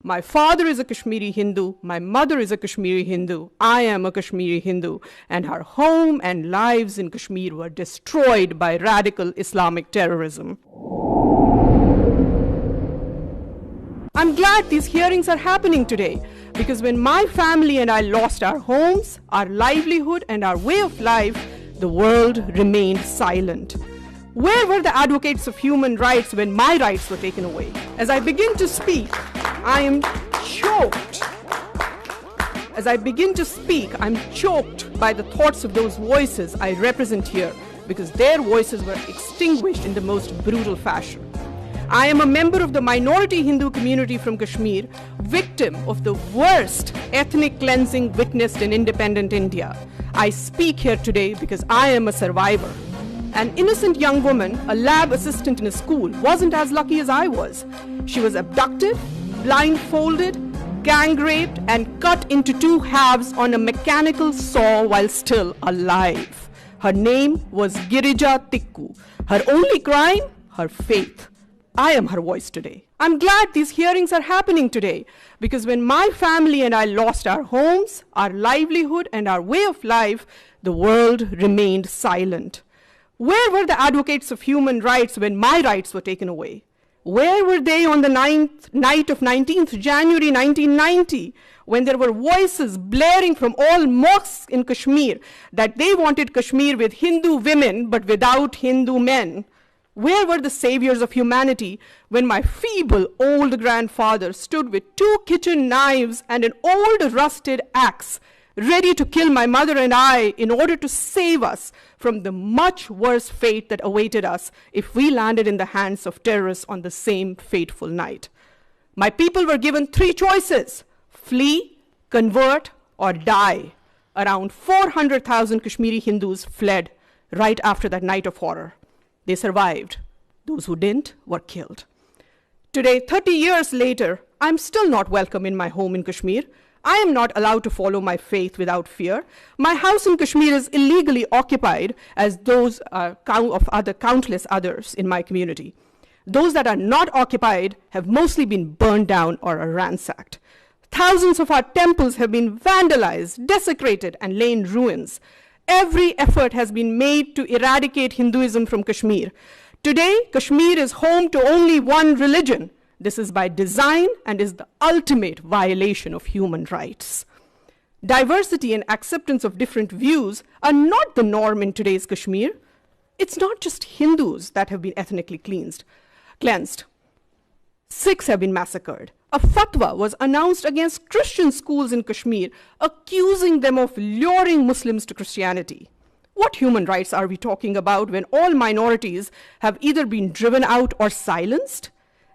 My father is a Kashmiri Hindu, my mother is a Kashmiri Hindu, I am a Kashmiri Hindu, and our home and lives in Kashmir were destroyed by radical Islamic terrorism. I'm glad these hearings are happening today, because when my family and I lost our homes, our livelihood, and our way of life, the world remained silent. Where were the advocates of human rights when my rights were taken away? As I begin to speak, I am choked. As I begin to speak, I'm choked by the thoughts of those voices I represent here, because their voices were extinguished in the most brutal fashion. I am a member of the minority Hindu community from Kashmir, victim of the worst ethnic cleansing witnessed in independent India. I speak here today because I am a survivor. An innocent young woman, a lab assistant in a school, wasn't as lucky as I was. She was abducted, blindfolded, gang raped, and cut into two halves on a mechanical saw while still alive. Her name was Girija Tikku. Her only crime, her faith. I am her voice today. I'm glad these hearings are happening today, because when my family and I lost our homes, our livelihood, and our way of life, the world remained silent. Where were the advocates of human rights when my rights were taken away? Where were they on the night of 19th January 1990, when there were voices blaring from all mosques in Kashmir that they wanted Kashmir with Hindu women but without Hindu men? Where were the saviors of humanity when my feeble old grandfather stood with two kitchen knives and an old rusted axe, ready to kill my mother and I in order to save us from the much worse fate that awaited us if we landed in the hands of terrorists on the same fateful night? My people were given three choices: flee, convert, or die. Around 400,000 Kashmiri Hindus fled right after that night of horror. They survived. Those who didn't were killed. Today, 30 years later, I'm still not welcome in my home in Kashmir. I am not allowed to follow my faith without fear. My house in Kashmir is illegally occupied, as those of countless others in my community. Those that are not occupied have mostly been burned down or are ransacked. Thousands of our temples have been vandalized, desecrated, and lay in ruins. Every effort has been made to eradicate Hinduism from Kashmir. Today, Kashmir is home to only one religion. This is by design and is the ultimate violation of human rights. Diversity and acceptance of different views are not the norm in today's Kashmir. It's not just Hindus that have been ethnically cleansed. Sikhs have been massacred. A fatwa was announced against Christian schools in Kashmir, accusing them of luring Muslims to Christianity. What human rights are we talking about when all minorities have either been driven out or silenced?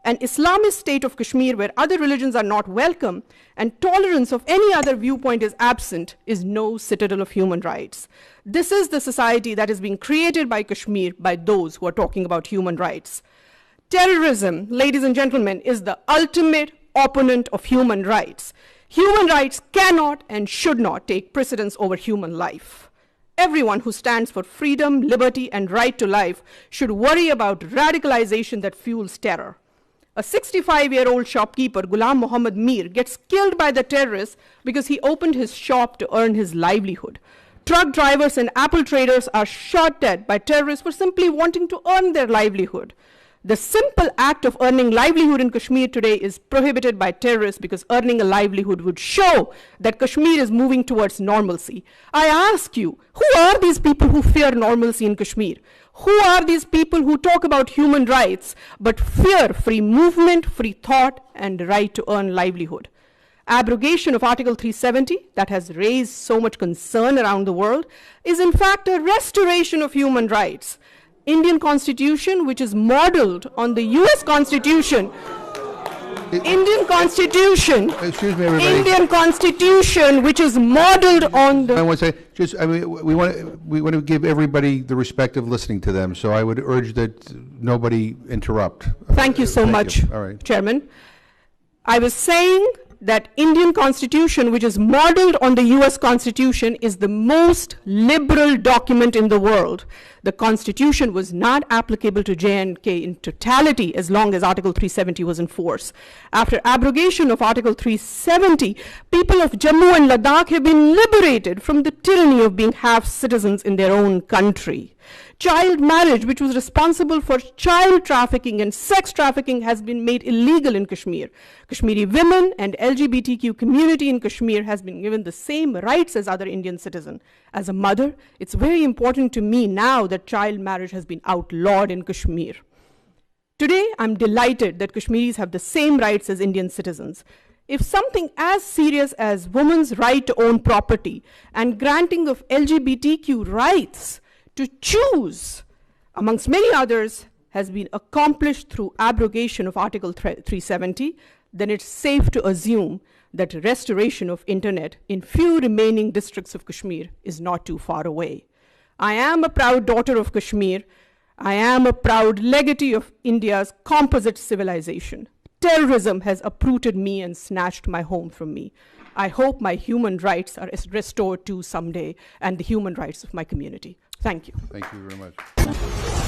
An Islamist state of Kashmir where other religions are not welcome and tolerance of any other viewpoint is absent is no citadel of human rights. This is the society that is being created by Kashmir by those who are talking about human rights. Terrorism, ladies and gentlemen, is the ultimate opponent of human rights. Human rights cannot and should not take precedence over human life. Everyone who stands for freedom, liberty, and right to life should worry about radicalization that fuels terror. A 65-year-old shopkeeper, Ghulam Muhammad Mir, gets killed by the terrorists because he opened his shop to earn his livelihood. Truck drivers and apple traders are shot dead by terrorists for simply wanting to earn their livelihood. The simple act of earning livelihood in Kashmir today is prohibited by terrorists because earning a livelihood would show that Kashmir is moving towards normalcy. I ask you, who are these people who fear normalcy in Kashmir? Who are these people who talk about human rights but fear free movement, free thought, and the right to earn livelihood? Abrogation of Article 370 that has raised so much concern around the world is in fact a restoration of human rights. Indian Constitution, which is modeled on the US Constitution. Indian Constitution. Excuse me, everybody. Indian Constitution, which is modeled on the. I want to say, we want to give everybody the respect of listening to them. So I would urge that nobody interrupt. Thank you so much, All right. Chairman. I was saying that Indian Constitution, which is modeled on the US Constitution, is the most liberal document in the world. The Constitution was not applicable to J&K in totality as long as Article 370 was in force. After abrogation of Article 370, people of Jammu and Ladakh have been liberated from the tyranny of being half citizens in their own country. Child marriage, which was responsible for child trafficking and sex trafficking, has been made illegal in Kashmir. Kashmiri women and LGBTQ community in Kashmir has been given the same rights as other Indian citizens. As a mother, it's very important to me now that child marriage has been outlawed in Kashmir. Today, I'm delighted that Kashmiris have the same rights as Indian citizens. If something as serious as women's right to own property and granting of LGBTQ rights to choose, amongst many others, has been accomplished through abrogation of Article 370, then it's safe to assume that restoration of internet in few remaining districts of Kashmir is not too far away. I am a proud daughter of Kashmir. I am a proud legatee of India's composite civilization. Terrorism has uprooted me and snatched my home from me. I hope my human rights are restored too someday, and the human rights of my community. Thank you. Thank you very much.